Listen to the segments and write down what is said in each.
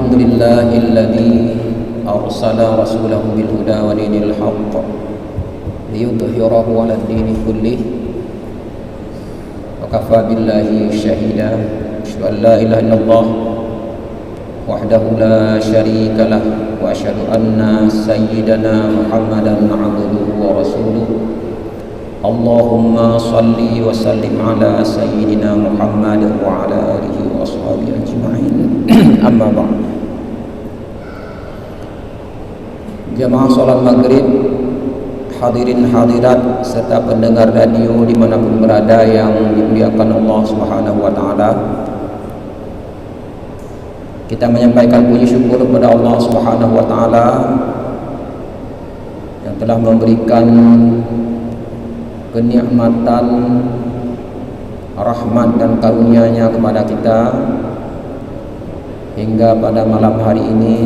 الحمد لله الذي أرسل رسوله بالهدى ودين الحق ليظهره على الدين كله وكفى بالله شهيدا أشهد أن لا إله إلا الله وحده لا شريك له وأشهد أن سيدنا محمدا عبده ورسوله اللهم صل وسلم على سيدنا محمد وعلى آله وأصحابه أجمعين أما بعد. Jamaah salat maghrib, hadirin hadirat serta pendengar radio dimanapun berada yang dimuliakan Allah Subhanahu wa taala. Kita menyampaikan puji syukur kepada Allah Subhanahu wa taala yang telah memberikan kenikmatan, rahmat dan karunia-Nya kepada kita hingga pada malam hari ini.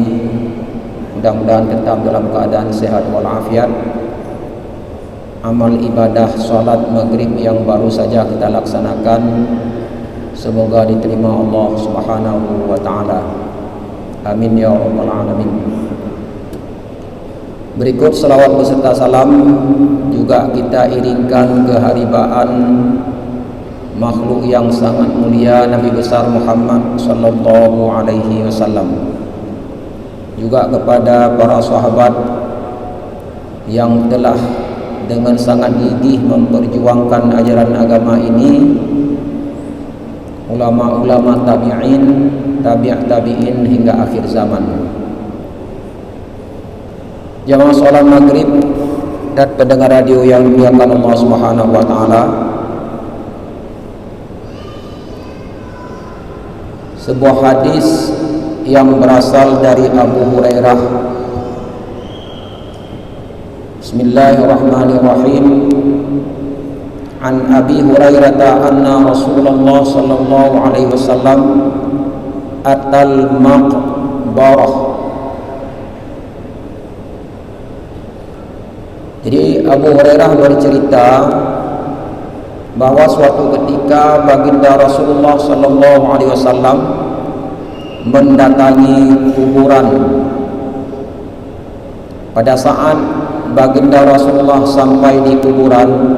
Mudah-mudahan tetap dalam keadaan sehat walafiat. Amal ibadah salat maghrib yang baru saja kita laksanakan semoga diterima Allah Subhanahu wa taala. Amin ya rabbal alamin. Berikut selawat beserta salam juga kita iringkan keharibaan makhluk yang sangat mulia Nabi besar Muhammad sallallahu alaihi wasallam, juga kepada para sahabat yang telah dengan sangat gigih memperjuangkan ajaran agama ini, ulama-ulama tabi'in, tabi'in hingga akhir zaman. Jamaah salat maghrib dan pendengar radio yang dimuliakan Allah Subhanahu wa taala, sebuah hadis yang berasal dari Abu Hurairah. Bismillahirrahmanirrahim. An Abi Hurairah anna Rasulullah sallallahu alaihi wasallam atal maqbarah. Jadi Abu Hurairah bercerita bahwa suatu ketika baginda Rasulullah sallallahu alaihi wasallam mendatangi kuburan. Pada saat baginda Rasulullah sampai di kuburan,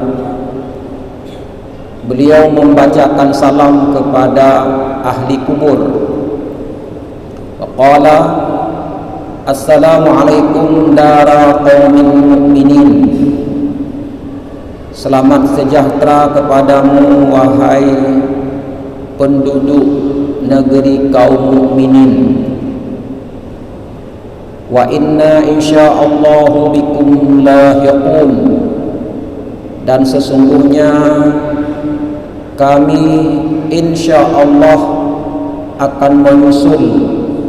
beliau membacakan salam kepada ahli kubur. Waqala assalamualaikum dara qaumin mu'minin. Selamat sejahtera kepadamu wahai penduduk negeri kaum mukminin. Wa inna insyaallahu bikum lahiqun. Dan sesungguhnya kami insyaallah akan menyusul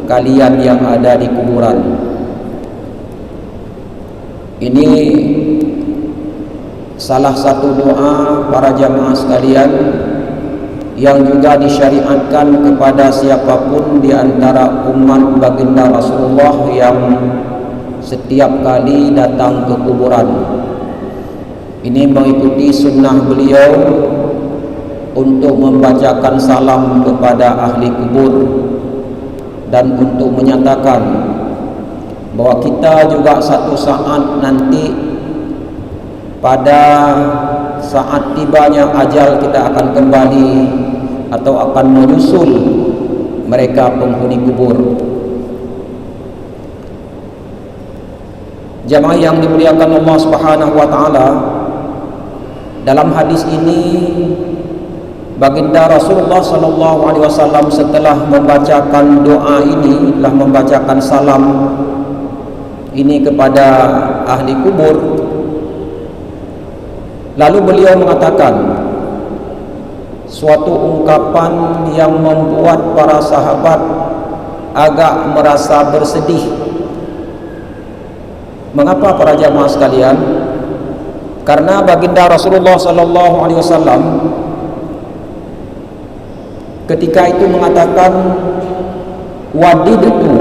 kalian yang ada di kuburan. Ini salah satu doa para jamaah sekalian yang juga disyariatkan kepada siapapun di antara umat baginda Rasulullah yang setiap kali datang ke kuburan. Ini mengikuti sunnah beliau untuk membacakan salam kepada ahli kubur dan untuk menyatakan bahwa kita juga satu saat nanti pada saat tibanya ajal kita akan kembali atau akan menyusul mereka penghuni kubur. Jamaah yang dimuliakan Allah Subhanahu wa taala, dalam hadis ini baginda Rasulullah sallallahu alaihi wasallam setelah membacakan doa ini, telah membacakan salam ini kepada ahli kubur, lalu beliau mengatakan suatu ungkapan yang membuat para sahabat agak merasa bersedih. Mengapa para jamaah sekalian? Karena baginda Rasulullah sallallahu alaihi wasallam ketika itu mengatakan wadidtu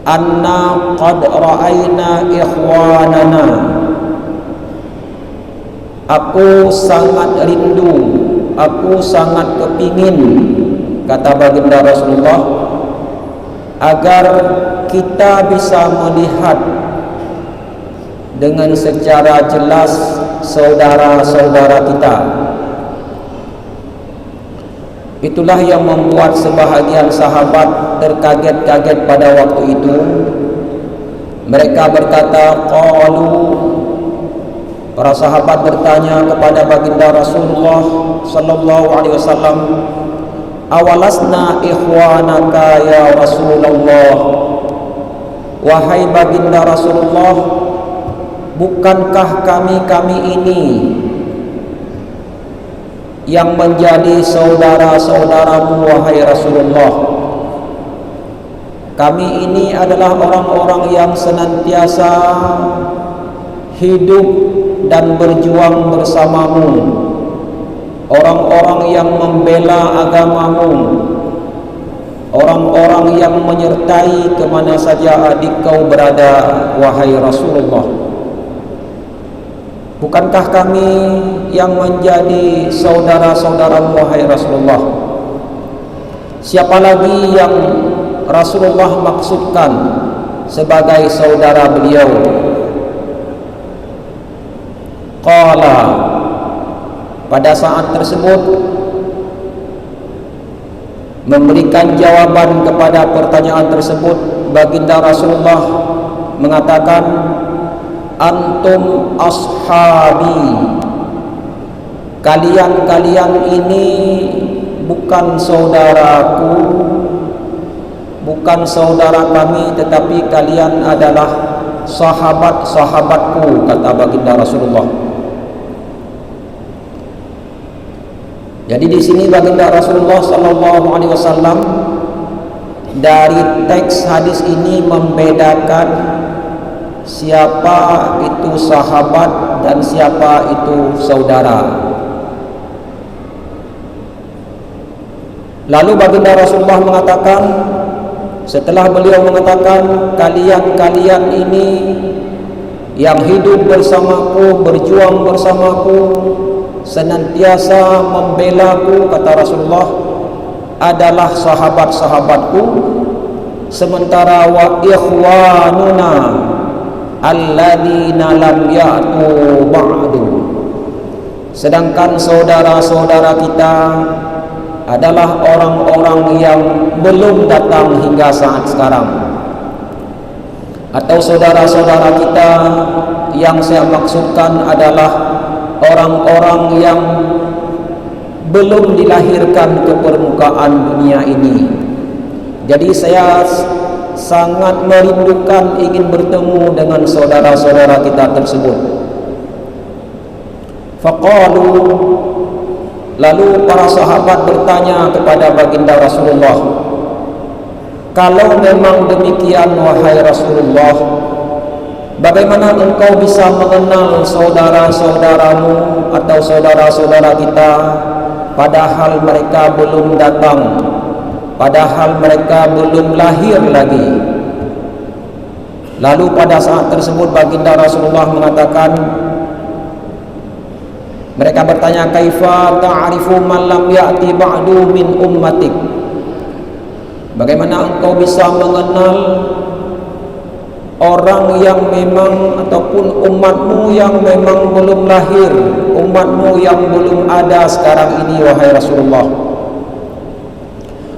anna qad ra'ayna ikhwanana. Aku sangat rindu, aku sangat kepingin, kata baginda Rasulullah, agar kita bisa melihat dengan secara jelas saudara-saudara kita. Itulah yang membuat sebahagian sahabat terkaget-kaget pada waktu itu. Mereka berkata, qalu, para sahabat bertanya kepada baginda Rasulullah sallallahu alaihi wasallam, awalasna ikhwanaka ya Rasulullah, wahai baginda Rasulullah, bukankah kami ini yang menjadi saudara-saudaramu wahai Rasulullah? Kami ini adalah orang-orang yang senantiasa hidup dan berjuang bersamamu, orang-orang yang membela agamamu, orang-orang yang menyertai kemana saja adik kau berada wahai Rasulullah. Bukankah kami yang menjadi saudara-saudaramu wahai Rasulullah? Siapa lagi yang Rasulullah maksudkan sebagai saudara beliau? Qala, pada saat tersebut memberikan jawaban kepada pertanyaan tersebut, baginda Rasulullah mengatakan, antum ashabi, kalian ini bukan saudaraku, bukan saudara kami, tetapi kalian adalah sahabat-sahabatku, kata baginda Rasulullah. Jadi di sini baginda Rasulullah sallallahu alaihi wasallam dari teks hadis ini membedakan siapa itu sahabat dan siapa itu saudara. Lalu baginda Rasulullah mengatakan, setelah beliau mengatakan kalian ini yang hidup bersamaku, berjuang bersamaku, senantiasa membelaku, kata Rasulullah, adalah sahabat-sahabatku, sementara wa ikhwanuna alladzina lam ya'tu ba'du, sedangkan saudara-saudara kita adalah orang-orang yang belum datang hingga saat sekarang. Atau saudara-saudara kita yang saya maksudkan adalah orang-orang yang belum dilahirkan ke permukaan dunia ini. Jadi saya sangat merindukan ingin bertemu dengan saudara-saudara kita tersebut. Faqalu, lalu para sahabat bertanya kepada baginda Rasulullah, kalau memang demikian wahai Rasulullah, bagaimana engkau bisa mengenal saudara-saudaramu atau saudara-saudara kita padahal mereka belum datang, padahal mereka belum lahir lagi? Lalu pada saat tersebut baginda Rasulullah mengatakan, mereka bertanya, kaifa ta'rifu man lam ya'ti ba'du min ummatik, bagaimana engkau bisa mengenal orang yang memang ataupun umatmu yang memang belum lahir, umatmu yang belum ada sekarang ini wahai Rasulullah?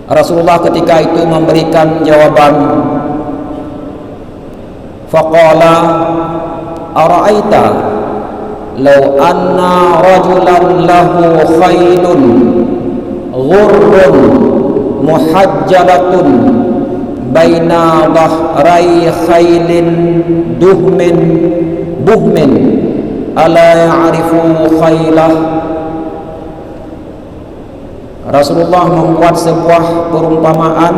Rasulullah ketika itu memberikan jawaban, faqala ara'aita law anna rajulan lahu khaylun ghurrun muhajjalatun baina dhahrai khailin buhmin ala ya'rifu khailah. Rasulullah membuat sebuah perumpamaan,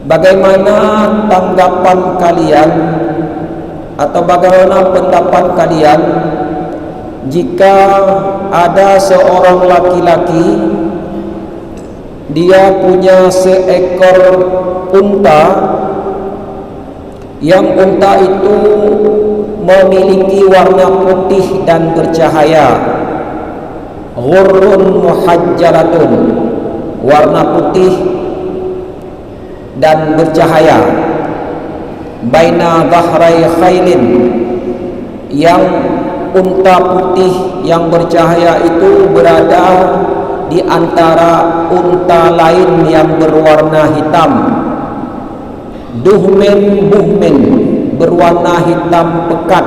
bagaimana tanggapan kalian atau bagaimana pendapat kalian jika ada seorang laki-laki, dia punya seekor unta, yang unta itu memiliki warna putih dan bercahaya, ghurrun muhajjalatun, warna putih dan bercahaya, baina dhahrai khailin, yang unta putih yang bercahaya itu berada di antara unta lain yang berwarna hitam, duhmin buhmin, berwarna hitam pekat.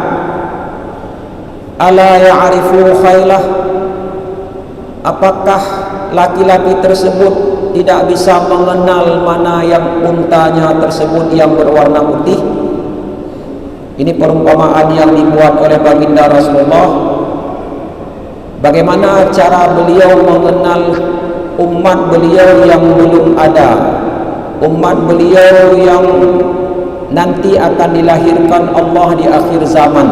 Ala ya'rifu khailah, apakah laki-laki tersebut tidak bisa mengenal mana yang untanya tersebut yang berwarna putih? Ini perumpamaan yang dibuat oleh baginda Rasulullah. Bagaimana cara beliau mengenal umat beliau yang belum ada, umat beliau yang nanti akan dilahirkan Allah di akhir zaman,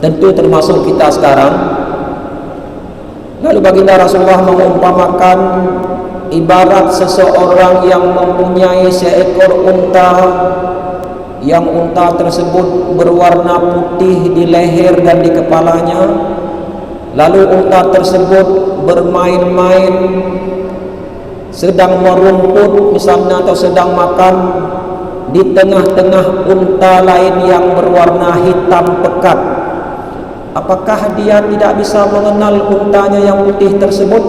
tentu termasuk kita sekarang. Lalu baginda Rasulullah mengumpamakan ibarat seseorang yang mempunyai seekor unta, yang unta tersebut berwarna putih di leher dan di kepalanya. Lalu unta tersebut bermain-main, sedang merumput misalnya atau sedang makan di tengah-tengah unta lain yang berwarna hitam pekat. Apakah dia tidak bisa mengenal untanya yang putih tersebut?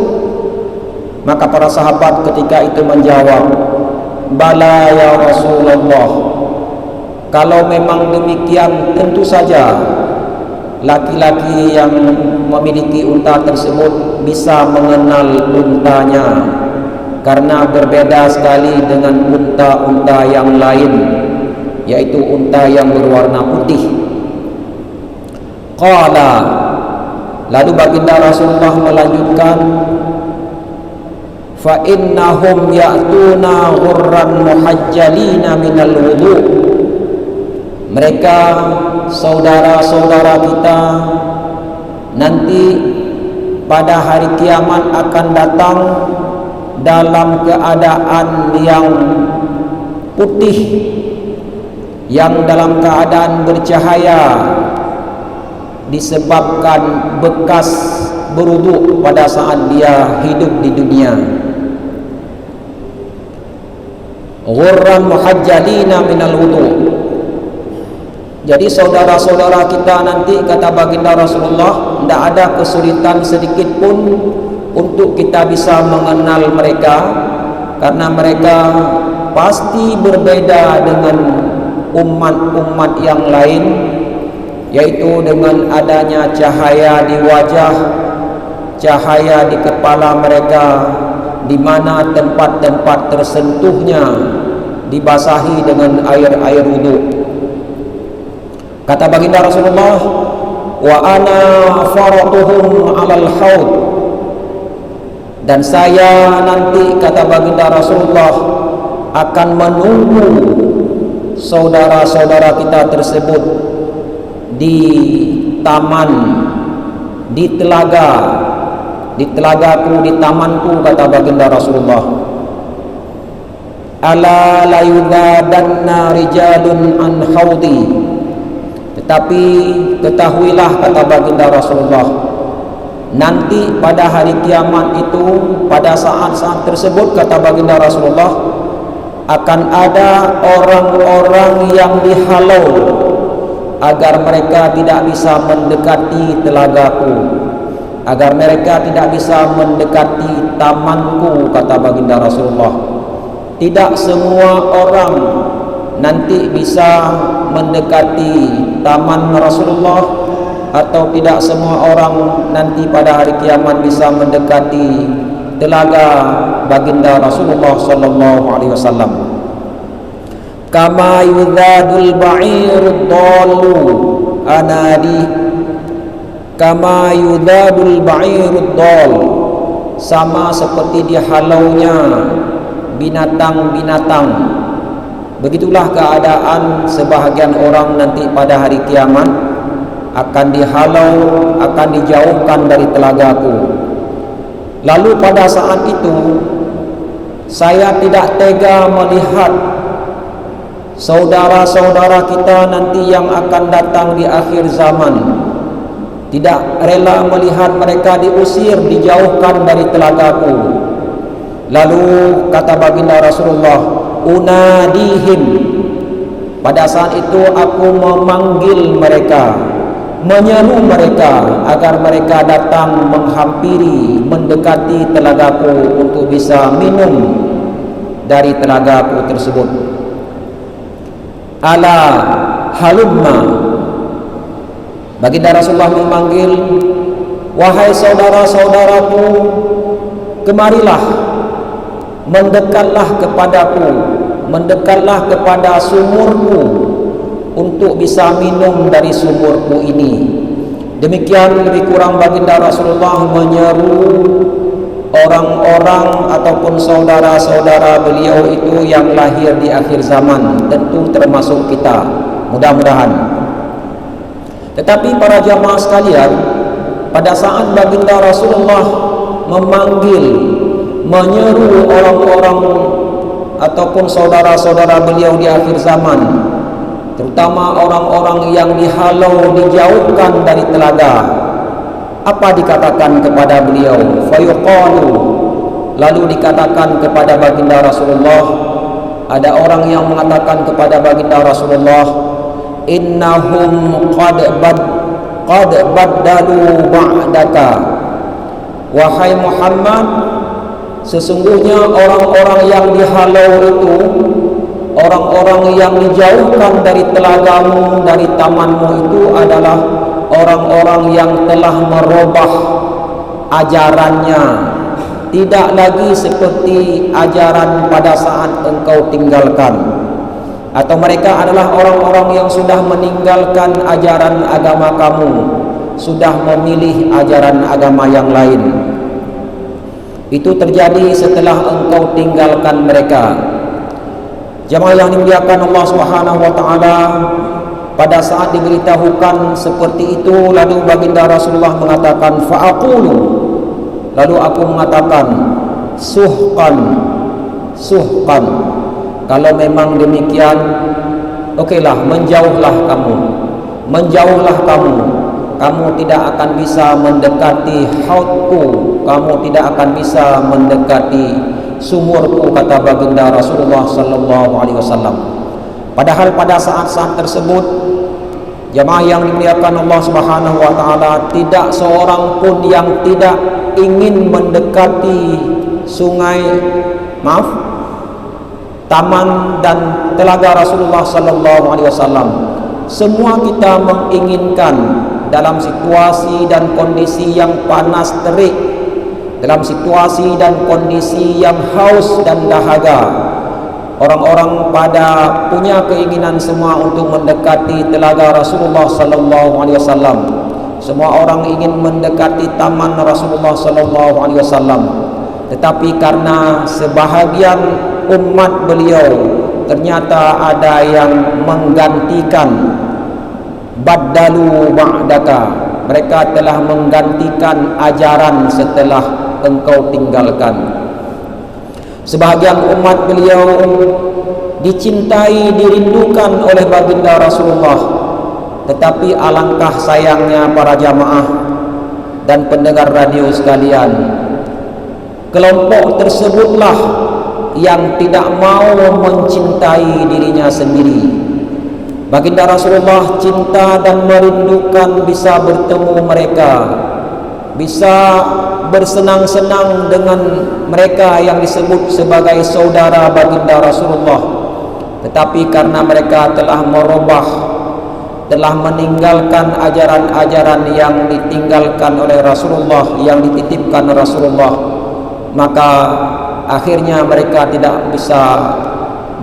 Maka para sahabat ketika itu menjawab, bala ya Rasulullah, kalau memang demikian tentu saja laki-laki yang memiliki unta tersebut bisa mengenal untanya, karena berbeda sekali dengan unta-unta yang lain, yaitu unta yang berwarna putih. Qala, lalu baginda Rasulullah melanjutkan, fa innahum ya'tuna ghurran muhajjalina minal wudu', mereka saudara-saudara kita nanti pada hari kiamat akan datang dalam keadaan yang putih, yang dalam keadaan bercahaya, disebabkan bekas berwudu pada saat dia hidup di dunia. Ghurran muhajjalina minal wudu'. Jadi saudara-saudara kita nanti, kata baginda Rasulullah, tidak ada kesulitan sedikit pun untuk kita bisa mengenal mereka, karena mereka pasti berbeda dengan umat-umat yang lain, yaitu dengan adanya cahaya di wajah, cahaya di kepala mereka, di mana tempat-tempat tersentuhnya dibasahi dengan air-air wudu. Kata baginda Rasulullah, wa ana faratuhum 'alal haud, dan saya nanti, kata baginda Rasulullah, akan menunggu saudara-saudara kita tersebut di taman, di telagaku, di tamanku, kata baginda Rasulullah. Ala la yudadanna rijalun an haudi, tetapi ketahuilah, kata baginda Rasulullah, nanti pada hari kiamat itu, pada saat-saat tersebut, kata baginda Rasulullah, akan ada orang-orang yang dihalau agar mereka tidak bisa mendekati telagaku, agar mereka tidak bisa mendekati tamanku, kata baginda Rasulullah. Tidak semua orang nanti bisa mendekati taman Rasulullah, atau tidak semua orang nanti pada hari kiamat bisa mendekati telaga baginda Rasulullah sallallahu alaihi wasallam. Kama yudadul ba'irud dallu anadi, kama yudadul ba'irud dal, sama seperti dihalaunya binatang-binatang, begitulah keadaan sebahagian orang nanti pada hari kiamat, akan dihalau, akan dijauhkan dari telagaku. Lalu pada saat itu saya tidak tega melihat saudara-saudara kita nanti yang akan datang di akhir zaman, tidak rela melihat mereka diusir, dijauhkan dari telagaku. Lalu kata baginda Rasulullah, unadihim, pada saat itu aku memanggil mereka, menyeru mereka agar mereka datang menghampiri, mendekati telagaku untuk bisa minum dari telagaku tersebut. Ala halumma, baginda Rasulullah memanggil, wahai saudara-saudaraku, kemarilah, mendekatlah kepadaku, mendekatlah kepada sumurku untuk bisa minum dari sumurku ini. Demikian lebih kurang baginda Rasulullah menyeru orang-orang ataupun saudara-saudara beliau itu yang lahir di akhir zaman, tentu termasuk kita, mudah-mudahan. Tetapi para jamaah sekalian, pada saat baginda Rasulullah memanggil, menyeru orang-orang ataupun saudara-saudara beliau di akhir zaman, terutama orang-orang yang dihalau, dijauhkan dari telaga, apa dikatakan kepada beliau? Fayuqalu, lalu dikatakan kepada baginda Rasulullah, ada orang yang mengatakan kepada baginda Rasulullah, innahum qad baddalu ba'daka, wahai Muhammad, sesungguhnya orang-orang yang dihalau itu, orang-orang yang dijauhkan dari telagamu, dari tamanmu itu adalah orang-orang yang telah merubah ajarannya, tidak lagi seperti ajaran pada saat engkau tinggalkan. Atau mereka adalah orang-orang yang sudah meninggalkan ajaran agama kamu, sudah memilih ajaran agama yang lain. Itu terjadi setelah engkau tinggalkan mereka. Jamaah yang dimuliakan Allah Subhanahu wa taala, pada saat diberitahukan seperti itu, lalu baginda Rasulullah mengatakan, fa'aqulu, lalu aku mengatakan, suhqan, suhqan. Kalau memang demikian, okeylah, menjauhlah kamu, menjauhlah kamu. Kamu tidak akan bisa mendekati haudku, kamu tidak akan bisa mendekati sumurku, kata baginda Rasulullah sallallahu alaihi wasallam. Padahal pada saat-saat tersebut, jamaah yang dimuliakan Allah Subhanahu wa taala, tidak seorang pun yang tidak ingin mendekati taman dan telaga Rasulullah sallallahu alaihi wasallam. Semua kita menginginkan dalam situasi dan kondisi yang panas terik, dalam situasi dan kondisi yang haus dan dahaga, orang-orang pada punya keinginan semua untuk mendekati telaga Rasulullah sallallahu alaihi wasallam. Semua orang ingin mendekati taman Rasulullah sallallahu alaihi wasallam. Tetapi karena sebahagian umat beliau ternyata ada yang menggantikan, baddalu ba'daka, mereka telah menggantikan ajaran setelah engkau tinggalkan. Sebahagian umat beliau dicintai, dirindukan oleh baginda Rasulullah, tetapi alangkah sayangnya para jamaah dan pendengar radio sekalian, kelompok tersebutlah yang tidak mau mencintai dirinya sendiri. Baginda Rasulullah cinta dan merindukan bisa bertemu mereka, bisa bersenang-senang dengan mereka yang disebut sebagai saudara baginda Rasulullah. Tetapi karena mereka telah merubah, telah meninggalkan ajaran-ajaran yang ditinggalkan oleh Rasulullah, yang dititipkan Rasulullah, maka akhirnya mereka tidak bisa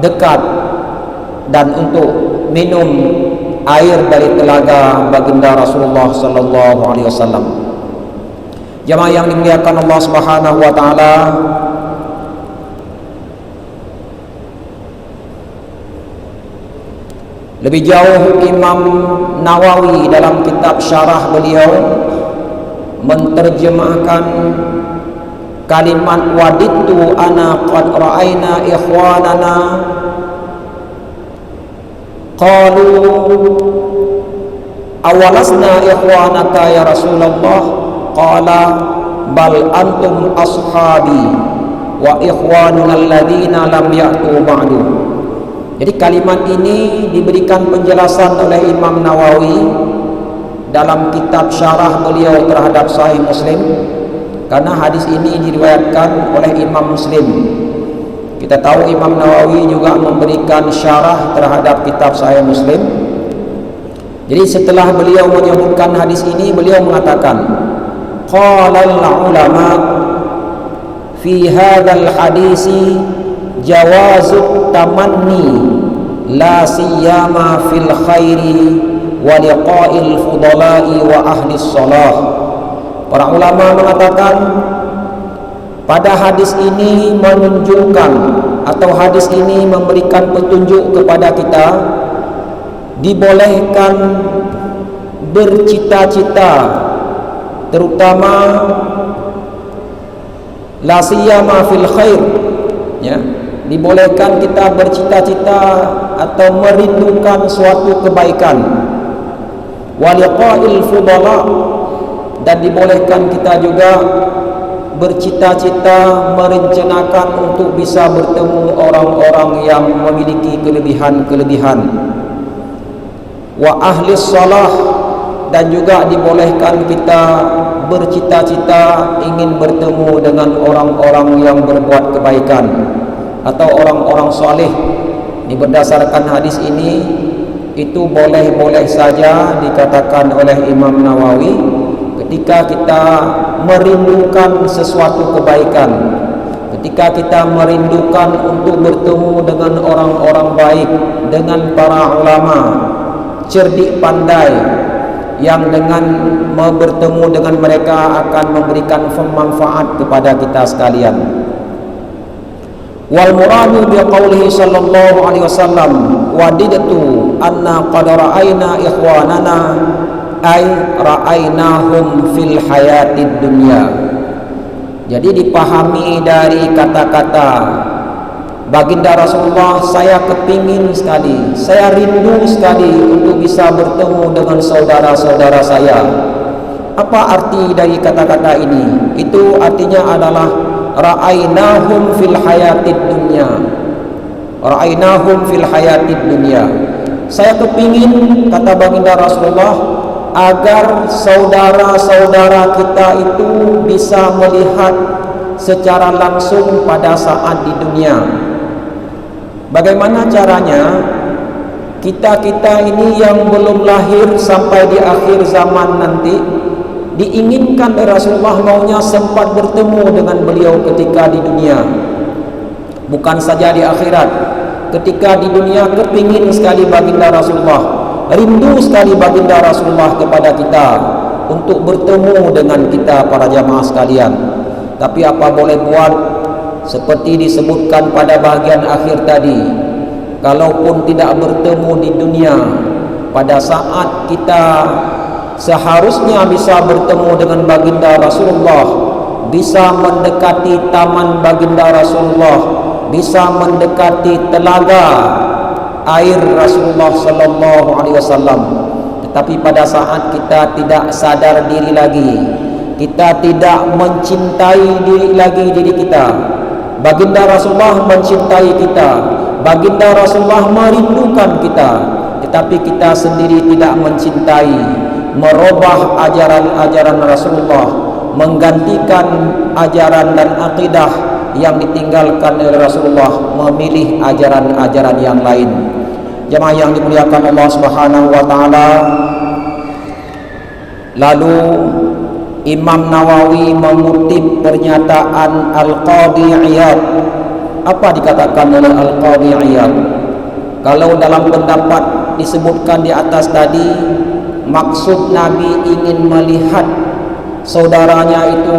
dekat dan untuk minum air dari telaga baginda Rasulullah sallallahu alaihi wasallam. Jamaah yang dimuliakan Allah Subhanahu wa taala, lebih jauh Imam Nawawi dalam kitab syarah beliau menterjemahkan kalimat wadittu ana qad ra'ayna ikhwanana qalu awalasna ikhwanaka ya Rasulullah, qala bal antum ashabi wa ikhwanuna alladhina lam ya'tu ba'du. Jadi kalimat ini diberikan penjelasan oleh Imam Nawawi dalam kitab syarah beliau terhadap Sahih Muslim, karena hadis ini diriwayatkan oleh Imam Muslim. Kita tahu Imam Nawawi juga memberikan syarah terhadap kitab Sahih Muslim. Jadi setelah beliau menyebutkan hadis ini, beliau mengatakan, qala al-ulama fi hadzal hadisi jawazut tamanni la siyama fil khairi wa liqa'il fudala'i wa ahli shalah. Para ulama mengatakan pada hadis ini menunjukkan atau hadis ini memberikan petunjuk kepada kita dibolehkan bercita-cita, terutama la siyama fil khair, ya, dibolehkan kita bercita-cita atau merindukan suatu kebaikan, wa liqa'il fudala, dan dibolehkan kita juga bercita-cita merencanakan untuk bisa bertemu orang-orang yang memiliki kelebihan-kelebihan, wa ahli shalah, dan juga dibolehkan kita bercita-cita ingin bertemu dengan orang-orang yang berbuat kebaikan atau orang-orang soleh. Ini berdasarkan hadis ini, itu boleh-boleh saja dikatakan oleh Imam Nawawi ketika kita merindukan sesuatu kebaikan, ketika kita merindukan untuk bertemu dengan orang-orang baik, dengan para ulama cerdik pandai, yang dengan bertemu dengan mereka akan memberikan manfaat kepada kita sekalian. Wal muradu bi qoulihi sallallahu alaihi wasallam wadidtu anna qad ra'ayna ikhwanana ay ra'aynahum fil hayatid dunya. Jadi dipahami dari kata-kata Baginda Rasulullah, saya kepingin sekali, saya rindu sekali untuk bisa bertemu dengan saudara-saudara saya. Apa arti dari kata-kata ini? Itu artinya adalah ra'ainahum fil hayatid dunya. Ra'ainahum fil hayatid dunya. Saya kepingin, kata Baginda Rasulullah, agar saudara-saudara kita itu bisa melihat secara langsung pada saat di dunia. Bagaimana caranya? Kita-kita ini yang belum lahir sampai di akhir zaman nanti, diinginkan oleh Rasulullah maunya sempat bertemu dengan beliau ketika di dunia. Bukan saja di akhirat, ketika di dunia kepingin sekali Baginda Rasulullah, rindu sekali Baginda Rasulullah kepada kita untuk bertemu dengan kita para jamaah sekalian. Tapi apa boleh buat, seperti disebutkan pada bahagian akhir tadi, kalaupun tidak bertemu di dunia, pada saat kita seharusnya bisa bertemu dengan Baginda Rasulullah, bisa mendekati taman Baginda Rasulullah, bisa mendekati telaga air Rasulullah sallallahu alaihi wasallam, tetapi pada saat kita tidak sadar diri lagi, kita tidak mencintai diri kita, Baginda Rasulullah mencintai kita, Baginda Rasulullah merindukan kita, tetapi kita sendiri tidak mencintai, merubah ajaran-ajaran Rasulullah, menggantikan ajaran dan akidah yang ditinggalkan oleh Rasulullah, memilih ajaran-ajaran yang lain. Jemaah yang dimuliakan Allah Subhanahu wa taala, lalu Imam Nawawi mengutip pernyataan Al-Qadhi Iyad. Apa dikatakan oleh Al-Qadhi Iyad? Kalau dalam pendapat disebutkan di atas tadi, maksud Nabi ingin melihat saudaranya itu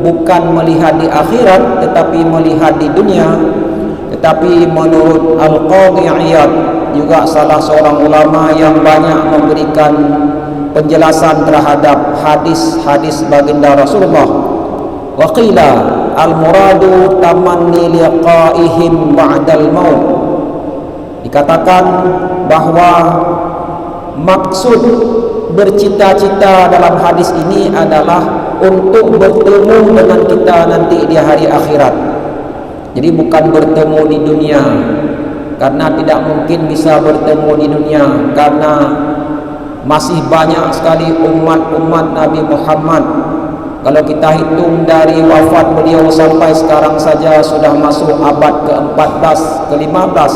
bukan melihat di akhirat, tetapi melihat di dunia. Tetapi menurut Al-Qadhi Iyad, juga salah seorang ulama yang banyak memberikan penjelasan terhadap hadis-hadis Baginda Rasulullah, wa qila al-muradu tamanni liqa'ihim ba'dal maut. Dikatakan bahwa maksud bercita-cita dalam hadis ini adalah untuk bertemu dengan kita nanti di hari akhirat. Jadi bukan bertemu di dunia, karena tidak mungkin bisa bertemu di dunia, karena masih banyak sekali umat-umat Nabi Muhammad. Kalau kita hitung dari wafat beliau sampai sekarang saja sudah masuk abad ke-14, ke-15.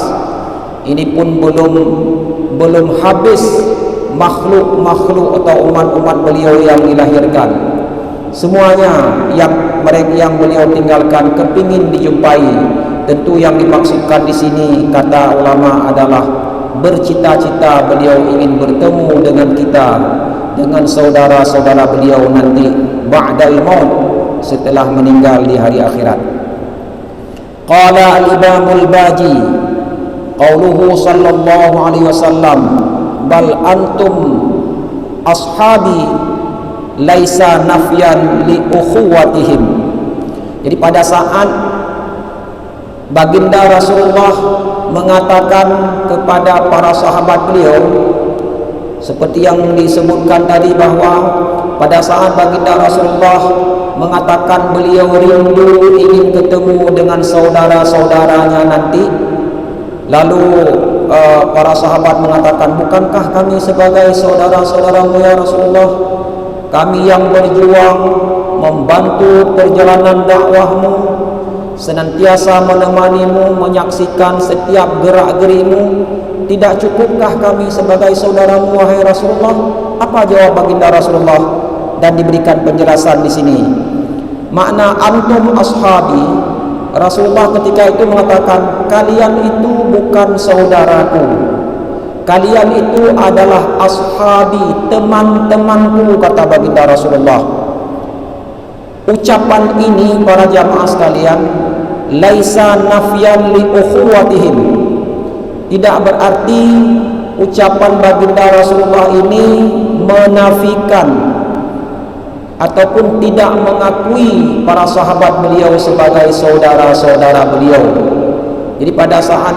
Ini pun belum habis makhluk-makhluk atau umat-umat beliau yang dilahirkan. Semuanya yang beliau tinggalkan kepingin dijumpai. Tentu yang dimaksudkan di sini kata ulama adalah bercita-cita beliau ingin bertemu dengan kita, dengan saudara-saudara beliau nanti ba'dal maut, setelah meninggal di hari akhirat. Qala al-Imam al-Baji qauluhu sallallahu alaihi wasallam bal antum ashabi laisa nafyan li ukhuwatihim. Jadi pada saat baginda Rasulullah mengatakan kepada para sahabat beliau, seperti yang disebutkan tadi, bahwa pada saat baginda Rasulullah mengatakan beliau rindu ingin ketemu dengan saudara-saudaranya nanti, lalu para sahabat mengatakan, bukankah kami sebagai saudara-saudaramu ya Rasulullah? Kami yang berjuang membantu perjalanan dakwahmu, senantiasa menemanimu, menyaksikan setiap gerak-gerimu. Tidak cukupkah kami sebagai saudaramu wahai Rasulullah? Apa jawab baginda Rasulullah? Dan diberikan penjelasan di sini. Makna antum ashabi, Rasulullah ketika itu mengatakan, kalian itu bukan saudaraku, kalian itu adalah ashabi, teman-temanku, kata baginda Rasulullah. Ucapan ini para jamaah sekalian, laisa nafyan li ukhuwatihim, tidak berarti ucapan baginda Rasulullah ini menafikan ataupun tidak mengakui para sahabat beliau sebagai saudara-saudara beliau. Jadi pada saat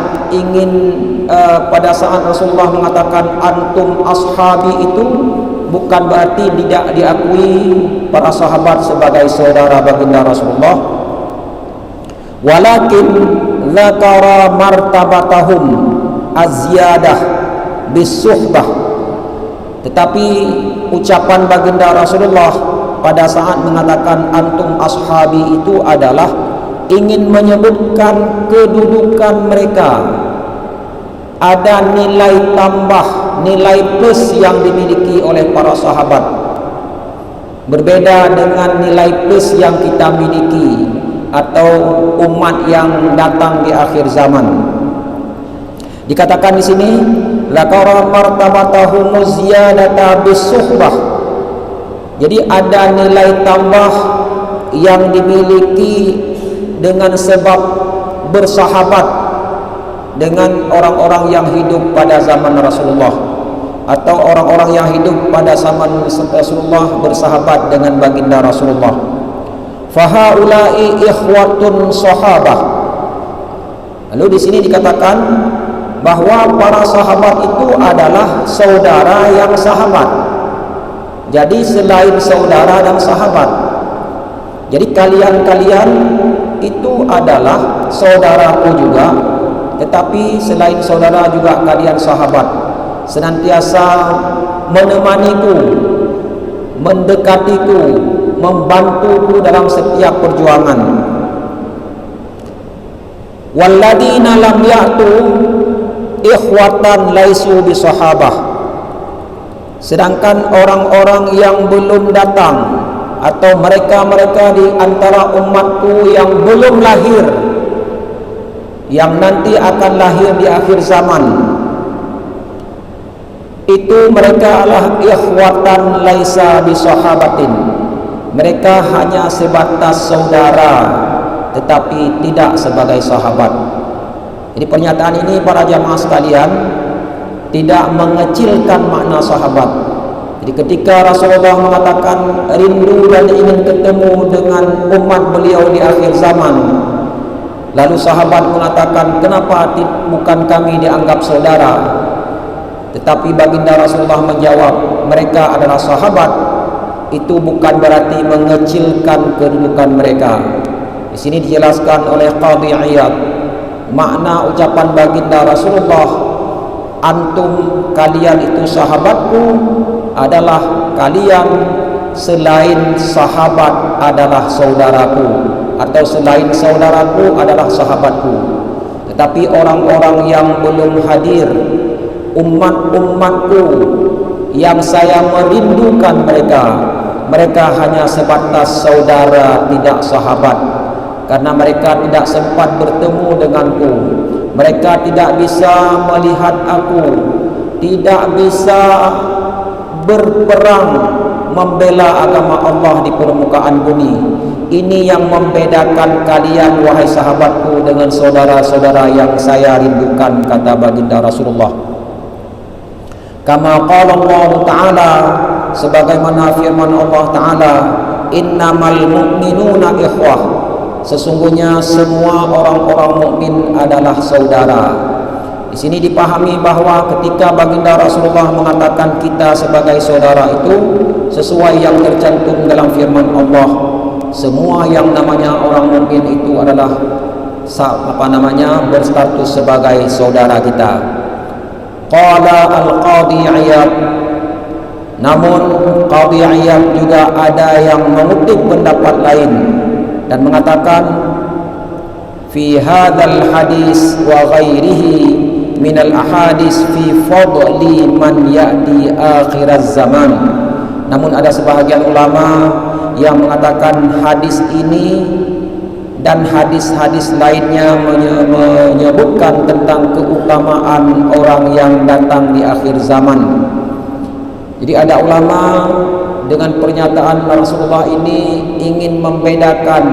Rasulullah mengatakan antum ashabi itu bukan berarti tidak diakui para sahabat sebagai saudara baginda Rasulullah. Walakin dzakara martabatahum azyadah bisuhbah. Tetapi ucapan baginda Rasulullah pada saat mengatakan antum ashabi itu adalah ingin menyebutkan kedudukan mereka, ada nilai tambah, nilai plus yang dimiliki oleh para sahabat, berbeda dengan nilai plus yang kita miliki atau umat yang datang di akhir zaman. Dikatakan di sini zakara martabatahum ziyadata bisuhbah. Jadi ada nilai tambah yang dimiliki dengan sebab bersahabat dengan orang-orang yang hidup pada zaman Rasulullah, atau orang-orang yang hidup pada zaman Rasulullah bersahabat dengan baginda Rasulullah. Fahaulai ikhwatun sahabah. Lalu di sini dikatakan bahwa para sahabat itu adalah saudara yang sahabat. Jadi selain saudara dan sahabat, jadi kalian itu adalah saudaraku juga, tetapi selain saudara juga kalian sahabat, senantiasa menemaniku, mendekatiku, membantuku dalam setiap perjuangan. Walladzina lam ya'tu ikhwatan laisu bisahabah. Sedangkan orang-orang yang belum datang atau mereka-mereka di antara umatku yang belum lahir, yang nanti akan lahir di akhir zaman, itu mereka adalah ikhwatan laisa bisahabatin. Mereka hanya sebatas saudara tetapi tidak sebagai sahabat. Jadi pernyataan ini para jamaah sekalian tidak mengecilkan makna sahabat. Jadi ketika Rasulullah mengatakan rindu dan ingin ketemu dengan umat beliau di akhir zaman, lalu sahabat mengatakan, kenapa bukan kami dianggap saudara? Tetapi baginda Rasulullah menjawab, mereka adalah sahabat. Itu bukan berarti mengecilkan kedudukan mereka. Di sini dijelaskan oleh Qadhi Iyad makna ucapan baginda Rasulullah, antum kalian itu sahabatku adalah kalian selain sahabat adalah saudaraku, atau selain saudaraku adalah sahabatku. Tetapi orang-orang yang belum hadir, umat-umatku yang saya merindukan mereka hanya sebatas saudara, tidak sahabat, karena mereka tidak sempat bertemu denganku. Mereka tidak bisa melihat aku, tidak bisa berperang membela agama Allah di permukaan bumi. Ini yang membedakan kalian wahai sahabatku dengan saudara-saudara yang saya rindukan, kata baginda Rasulullah. Kama qala Allah Ta'ala, sebagaimana firman Allah Ta'ala, innamal mu'minuna ikhwah, sesungguhnya semua orang-orang mukmin adalah saudara. Di sini dipahami bahwa ketika baginda Rasulullah mengatakan kita sebagai saudara itu sesuai yang tercantum dalam firman Allah, semua yang namanya orang mukmin itu adalah berstatus sebagai saudara kita. Qala al-Qadhi Iyad, namun Qadhi Iyad juga ada yang mengutip pendapat lain dan mengatakan fi hadzal hadis wa ghairihi min al-ahadis fi fadli man ya'ti akhiraz zaman. Namun ada sebahagian ulama yang mengatakan hadis ini dan hadis-hadis lainnya menyebutkan tentang keutamaan orang yang datang di akhir zaman. Jadi ada ulama dengan pernyataan Rasulullah ini ingin membedakan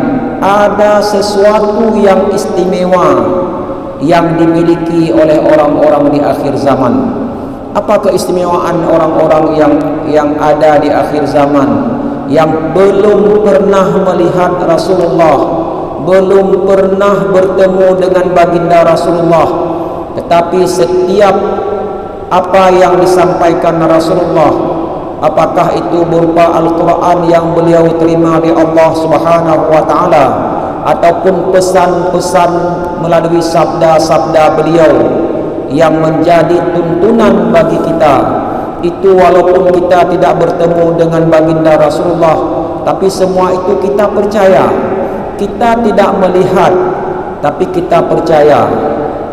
ada sesuatu yang istimewa yang dimiliki oleh orang-orang di akhir zaman. Apa keistimewaan orang-orang yang ada di akhir zaman, yang belum pernah melihat Rasulullah, belum pernah bertemu dengan baginda Rasulullah, tetapi setiap apa yang disampaikan Rasulullah, apakah itu berupa Al-Quran yang beliau terima dari Allah Subhanahu wa Ta'ala, ataupun pesan-pesan melalui sabda-sabda beliau yang menjadi tuntunan bagi kita, itu walaupun kita tidak bertemu dengan baginda Rasulullah, tapi semua itu kita percaya. Kita tidak melihat, tapi kita percaya.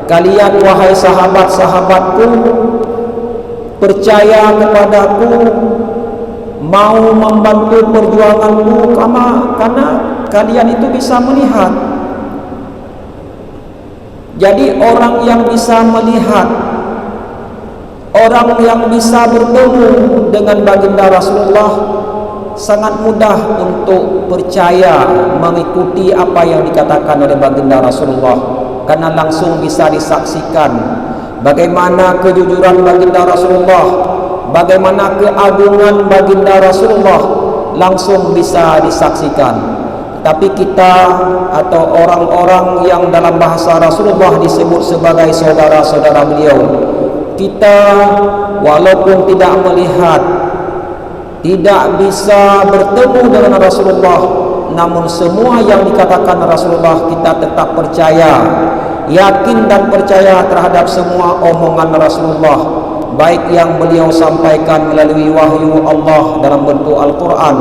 Kalian wahai sahabat-sahabatku, percaya kepadaku, mau membantu perjuanganku, karena kalian itu bisa melihat. Jadi orang yang bisa melihat, orang yang bisa bertemu dengan baginda Rasulullah sangat mudah untuk percaya mengikuti apa yang dikatakan oleh baginda Rasulullah, karena langsung bisa disaksikan bagaimana kejujuran baginda Rasulullah, bagaimana keagungan baginda Rasulullah, langsung bisa disaksikan. Tapi kita atau orang-orang yang dalam bahasa Rasulullah disebut sebagai saudara-saudara beliau, kita walaupun tidak melihat, tidak bisa bertemu dengan Rasulullah, namun semua yang dikatakan Rasulullah kita tetap percaya, yakin dan percaya terhadap semua omongan Rasulullah, baik yang beliau sampaikan melalui wahyu Allah dalam bentuk Al-Quran,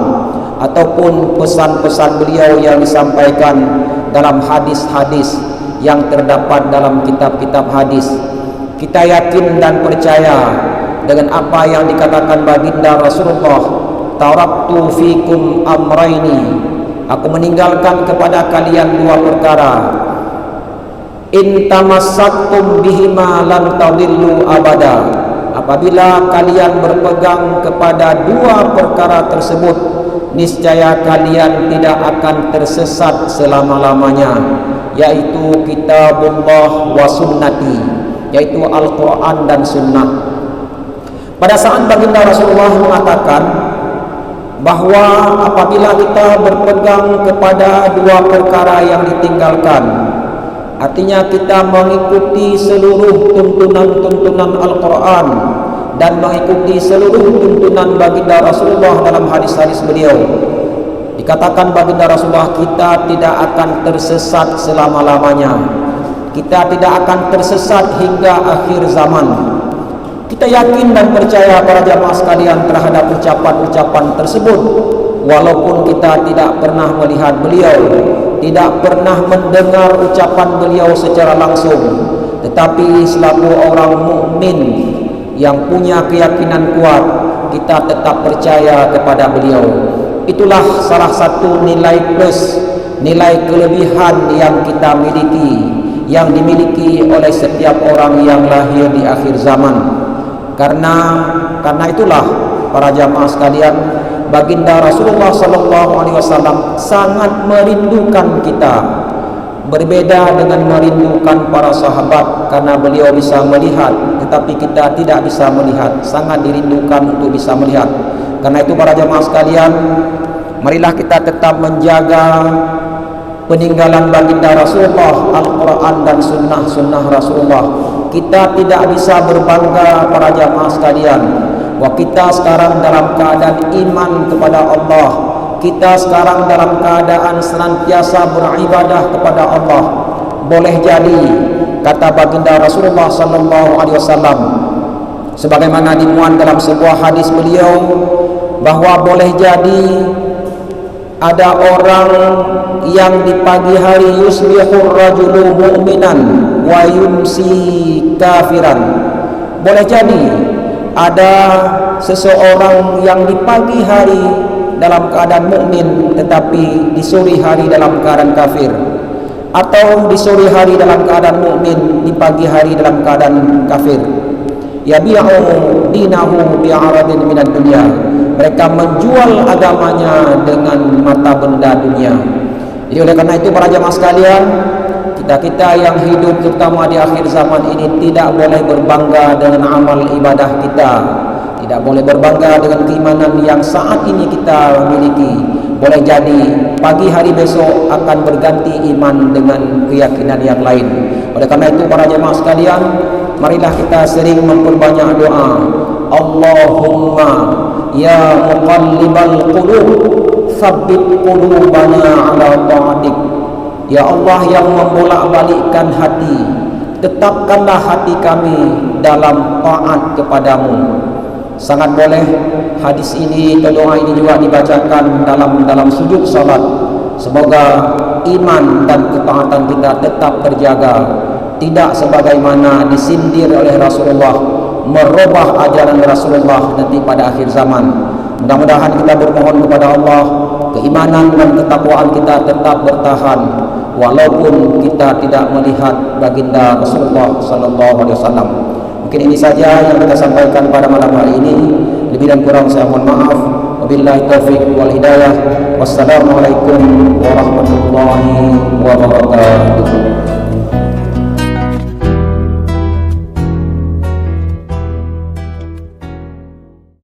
ataupun pesan-pesan beliau yang disampaikan dalam hadis-hadis yang terdapat dalam kitab-kitab hadis. Kita yakin dan percaya dengan apa yang dikatakan baginda Rasulullah, taraktu fikum amraini, aku meninggalkan kepada kalian dua perkara, in tamassaktum bihima lan tadillu abada, apabila kalian berpegang kepada dua perkara tersebut, niscaya kalian tidak akan tersesat selama-lamanya, yaitu kitabullah wa sunnati, yaitu Al-Quran dan sunnah. Pada saat baginda Rasulullah mengatakan bahwa apabila kita berpegang kepada dua perkara yang ditinggalkan, artinya kita mengikuti seluruh tuntunan-tuntunan Al-Quran dan mengikuti seluruh tuntunan baginda Rasulullah dalam hadis-hadis beliau. Dikatakan baginda Rasulullah, kita tidak akan tersesat selama-lamanya. Kita tidak akan tersesat hingga akhir zaman. Kita yakin dan percaya para jamaah sekalian terhadap ucapan-ucapan tersebut, walaupun kita tidak pernah melihat beliau, tidak pernah mendengar ucapan beliau secara langsung, tetapi selaku orang mukmin yang punya keyakinan kuat, kita tetap percaya kepada beliau. Itulah salah satu nilai plus, nilai kelebihan yang kita miliki, yang dimiliki oleh setiap orang yang lahir di akhir zaman. Karena itulah para jamaah sekalian, baginda Rasulullah SAW sangat merindukan kita. Berbeda dengan merindukan para sahabat, karena beliau bisa melihat, tetapi kita tidak bisa melihat. Sangat dirindukan untuk bisa melihat. Karena itu para jamaah sekalian, marilah kita tetap menjaga peninggalan baginda Rasulullah, Al-Quran dan sunnah-sunnah Rasulullah. Kita tidak bisa berbangga para jamaah sekalian bahwa kita sekarang dalam keadaan iman kepada Allah. Kita sekarang dalam keadaan senantiasa beribadah kepada Allah. Boleh jadi, kata baginda Rasulullah SAW, sebagaimana dimuat dalam sebuah hadis beliau, bahwa boleh jadi ada orang yang di pagi hari yusbihur rajulu mu'minan wa yumsi kafiran. Boleh jadi ada seseorang yang di pagi hari dalam keadaan mukmin, tetapi di sore hari dalam keadaan kafir, atau di sore hari dalam keadaan mukmin, di pagi hari dalam keadaan kafir. Yabi'u dinahu bi'aradin minad dunya. Mereka menjual agamanya dengan mata benda dunia. Jadi oleh karena itu para jamaah sekalian, kita yang hidup terutama di akhir zaman ini tidak boleh berbangga dengan amal ibadah kita, tidak boleh berbangga dengan keimanan yang saat ini kita miliki. Boleh jadi pagi hari besok akan berganti iman dengan keyakinan yang lain. Oleh karena itu para jamaah sekalian, marilah kita sering memperbanyak doa. Allahumma ya muqallibal qulub, tsabbit qulubana ala ta'atik. Ya Allah yang membolak-balikkan hati, tetapkanlah hati kami dalam taat kepadamu. Sangat boleh hadis ini atau doa ini juga dibacakan dalam sujud salat. Semoga iman dan ketaatan kita tetap terjaga, tidak sebagaimana disindir oleh Rasulullah, merubah ajaran Rasulullah nanti pada akhir zaman. Mudah-mudahan kita bermohon kepada Allah, keimanan dan ketakwaan kita tetap bertahan walaupun kita tidak melihat baginda Rasulullah SAW. Mungkin ini saja yang kita sampaikan pada malam hari ini. Lebih dan kurang saya mohon maaf. Wabillahi taufiq wal hidayah. Wassalamualaikum